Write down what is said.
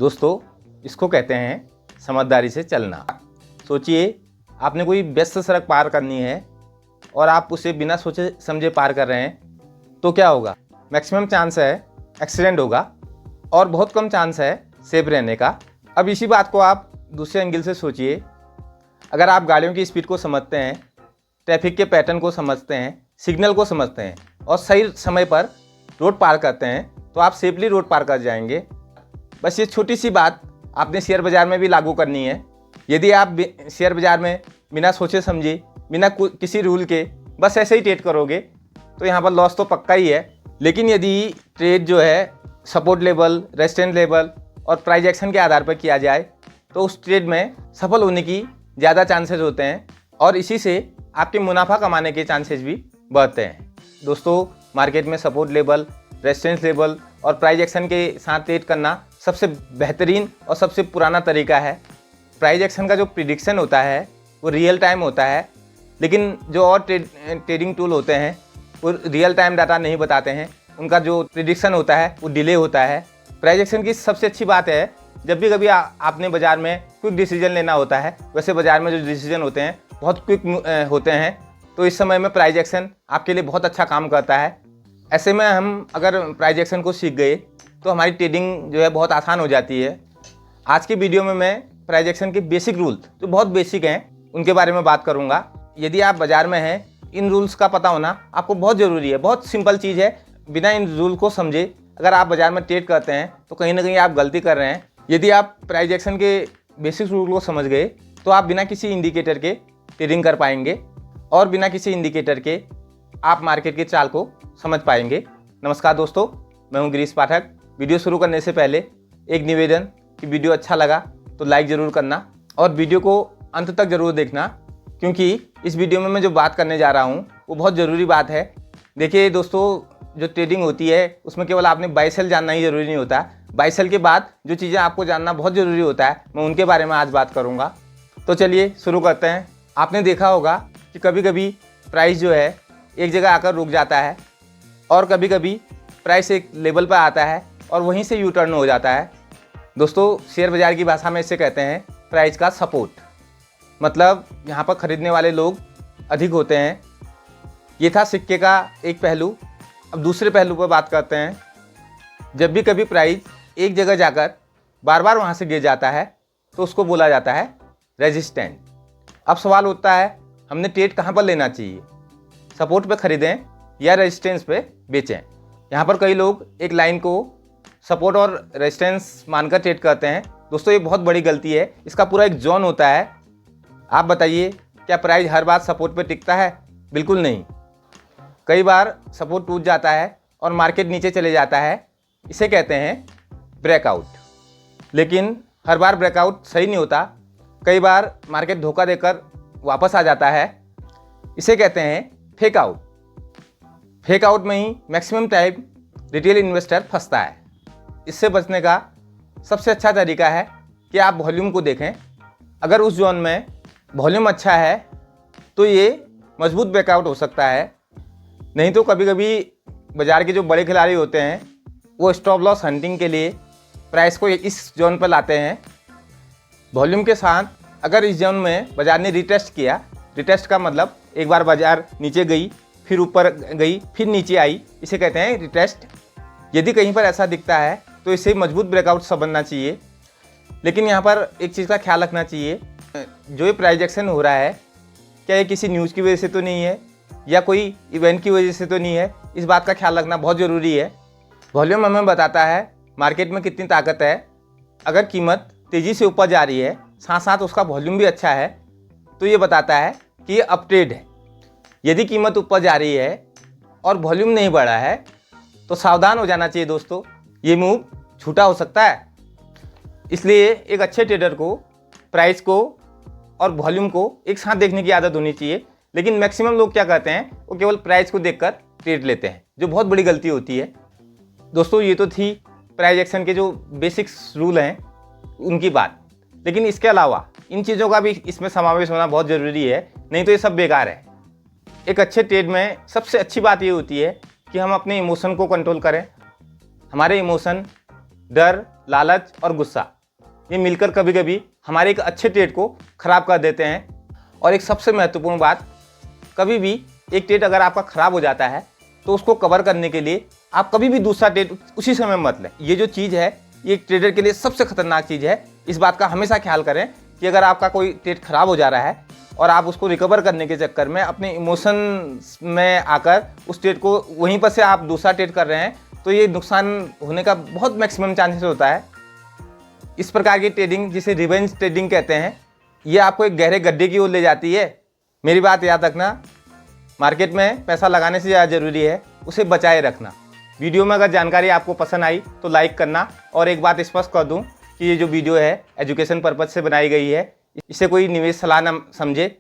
दोस्तों, इसको कहते हैं समझदारी से चलना। सोचिए, आपने कोई व्यस्त सड़क पार करनी है और आप उसे बिना सोचे समझे पार कर रहे हैं, तो क्या होगा? मैक्सिमम चांस है एक्सीडेंट होगा और बहुत कम चांस है सेफ रहने का। अब इसी बात को आप दूसरे एंगल से सोचिए। अगर आप गाड़ियों की स्पीड को समझते हैं, ट्रैफिक के पैटर्न को समझते हैं, सिग्नल को समझते हैं और सही समय पर रोड पार करते हैं, तो आप सेफली रोड पार कर जाएंगे। बस ये छोटी सी बात आपने शेयर बाज़ार में भी लागू करनी है। यदि आप शेयर बाज़ार में बिना सोचे समझे, बिना किसी रूल के बस ऐसे ही ट्रेड करोगे, तो यहाँ पर लॉस तो पक्का ही है। लेकिन यदि ट्रेड जो है सपोर्ट लेवल, रेजिस्टेंस लेवल और प्राइस एक्शन के आधार पर किया जाए, तो उस ट्रेड में सफल होने की ज़्यादा चांसेस होते हैं और इसी से आपके मुनाफा कमाने के चांसेस भी बढ़ते हैं। दोस्तों, मार्केट में सपोर्ट लेवल, रेजिस्टेंस लेवल और प्राइस एक्शन के साथ ट्रेड करना सबसे बेहतरीन और सबसे पुराना तरीका है। प्राइस एक्शन का जो प्रिडिक्शन होता है वो रियल टाइम होता है, लेकिन जो और ट्रेडिंग टूल होते हैं वो रियल टाइम डाटा नहीं बताते हैं। उनका जो प्रिडिक्शन होता है वो डिले होता है। प्राइस एक्शन की सबसे अच्छी बात है, जब भी कभी आपने बाज़ार में क्विक डिसीजन लेना होता है, वैसे बाज़ार में जो डिसीजन होते हैं बहुत क्विक होते हैं, तो इस समय में प्राइस एक्शन आपके लिए बहुत अच्छा काम करता है। ऐसे में हम अगर प्राइस एक्शन को सीख गए तो हमारी ट्रेडिंग जो है बहुत आसान हो जाती है। आज की वीडियो में मैं प्राइस एक्शन के बेसिक रूल्स, जो बहुत बेसिक हैं, उनके बारे में बात करूंगा। यदि आप बाज़ार में हैं, इन रूल्स का पता होना आपको बहुत ज़रूरी है। बहुत सिंपल चीज़ है, बिना इन रूल को समझे अगर आप बाज़ार में ट्रेड करते हैं तो कहीं ना कहीं आप गलती कर रहे हैं। यदि आप प्राइस एक्शन के बेसिक रूल को समझ गए तो आप बिना किसी इंडिकेटर के ट्रेडिंग कर पाएंगे और बिना किसी इंडिकेटर के आप मार्केट के चाल को समझ पाएंगे। नमस्कार दोस्तों, मैं हूं गिरीश पाठक। वीडियो शुरू करने से पहले एक निवेदन कि वीडियो अच्छा लगा तो लाइक ज़रूर करना और वीडियो को अंत तक ज़रूर देखना, क्योंकि इस वीडियो में मैं जो बात करने जा रहा हूं वो बहुत ज़रूरी बात है। देखिए दोस्तों, जो ट्रेडिंग होती है उसमें केवल आपने बाय सेल जानना ही ज़रूरी नहीं होता। बाय सेल के बाद जो चीज़ें आपको जानना बहुत ज़रूरी होता है, मैं उनके बारे में आज बात करूँगा। तो चलिए शुरू करते हैं। आपने देखा होगा कि कभी कभी प्राइस जो है एक जगह आकर रुक जाता है और कभी कभी प्राइस एक लेवल पर आता है और वहीं से यू टर्न हो जाता है। दोस्तों, शेयर बाज़ार की भाषा में इसे कहते हैं प्राइस का सपोर्ट। मतलब यहाँ पर ख़रीदने वाले लोग अधिक होते हैं। ये था सिक्के का एक पहलू। अब दूसरे पहलू पर बात करते हैं। जब भी कभी प्राइस एक जगह जाकर बार बार वहाँ से गिर जाता है तो उसको बोला जाता है रेजिस्टेंट। अब सवाल उठता है, हमने ट्रेड कहाँ पर लेना चाहिए? सपोर्ट पे ख़रीदें या रेजिस्टेंस पे बेचें? यहाँ पर कई लोग एक लाइन को सपोर्ट और रेजिस्टेंस मानकर ट्रेड करते हैं। दोस्तों, ये बहुत बड़ी गलती है। इसका पूरा एक जोन होता है। आप बताइए, क्या प्राइस हर बार सपोर्ट पे टिकता है? बिल्कुल नहीं। कई बार सपोर्ट टूट जाता है और मार्केट नीचे चले जाता है। इसे कहते हैं ब्रेकआउट। लेकिन हर बार ब्रेकआउट सही नहीं होता। कई बार मार्केट धोखा देकर वापस आ जाता है। इसे कहते हैं फेक आउट। फेक आउट में ही मैक्सिमम टाइम रिटेल इन्वेस्टर फंसता है। इससे बचने का सबसे अच्छा तरीका है कि आप वॉल्यूम को देखें। अगर उस जोन में वॉल्यूम अच्छा है तो ये मजबूत ब्रेकआउट हो सकता है। नहीं तो कभी कभी बाज़ार के जो बड़े खिलाड़ी होते हैं वो स्टॉप लॉस हंटिंग के लिए प्राइस को इस जोन पर लाते हैं। वॉल्यूम के साथ अगर इस जोन में बाज़ार ने रिटेस्ट किया, रिटेस्ट का मतलब एक बार बाज़ार नीचे गई, फिर ऊपर गई, फिर नीचे आई, इसे कहते हैं रिटेस्ट। यदि कहीं पर ऐसा दिखता है तो इसे मजबूत ब्रेकआउट समझना चाहिए। लेकिन यहाँ पर एक चीज़ का ख्याल रखना चाहिए, जो ये प्राइस एक्शन हो रहा है क्या ये किसी न्यूज़ की वजह से तो नहीं है या कोई इवेंट की वजह से तो नहीं है। इस बात का ख्याल रखना बहुत ज़रूरी है। वॉल्यूम हमें बताता है मार्केट में कितनी ताकत है। अगर कीमत तेज़ी से ऊपर जा रही है, साथ साथ उसका वॉल्यूम भी अच्छा है, तो ये बताता है कि ये अप ट्रेड है। यदि कीमत ऊपर जा रही है और वॉल्यूम नहीं बढ़ा है तो सावधान हो जाना चाहिए दोस्तों। ये मूव झूठा हो सकता है। इसलिए एक अच्छे ट्रेडर को प्राइस को और वॉल्यूम को एक साथ देखने की आदत होनी चाहिए। लेकिन मैक्सिमम लोग क्या करते हैं, वो केवल प्राइस को देखकर ट्रेड लेते हैं, जो बहुत बड़ी गलती होती है। दोस्तों, ये तो थी प्राइस एक्शन के जो बेसिक्स रूल हैं उनकी बात। लेकिन इसके अलावा इन चीज़ों का भी इसमें समावेश होना बहुत ज़रूरी है, नहीं तो ये सब बेकार है। एक अच्छे ट्रेड में सबसे अच्छी बात ये होती है कि हम अपने इमोशन को कंट्रोल करें। हमारे इमोशन डर, लालच और गुस्सा, ये मिलकर कभी कभी हमारे एक अच्छे ट्रेड को ख़राब कर देते हैं। और एक सबसे महत्वपूर्ण बात, कभी भी एक ट्रेड अगर आपका ख़राब हो जाता है तो उसको कवर करने के लिए आप कभी भी दूसरा ट्रेड उसी समय मत लें। ये जो चीज़ है ये एक ट्रेडर के लिए सबसे खतरनाक चीज़ है। इस बात का हमेशा ख्याल करें कि अगर आपका कोई ट्रेड ख़राब हो जा रहा है और आप उसको रिकवर करने के चक्कर में अपने इमोशन में आकर उस ट्रेड को वहीं पर से आप दूसरा ट्रेड कर रहे हैं, तो ये नुकसान होने का बहुत मैक्सिमम चांसेस होता है। इस प्रकार की ट्रेडिंग, जिसे रिवेंज ट्रेडिंग कहते हैं, ये आपको एक गहरे गड्ढे की ओर ले जाती है। मेरी बात याद रखना, मार्केट में पैसा लगाने से ज़्यादा ज़रूरी है उसे बचाए रखना। वीडियो में अगर जानकारी आपको पसंद आई तो लाइक करना। और एक बात स्पष्ट कर दूं कि ये जो वीडियो है एजुकेशन पर्पज़ से बनाई गई है, इसे कोई निवेश सलाह न समझे।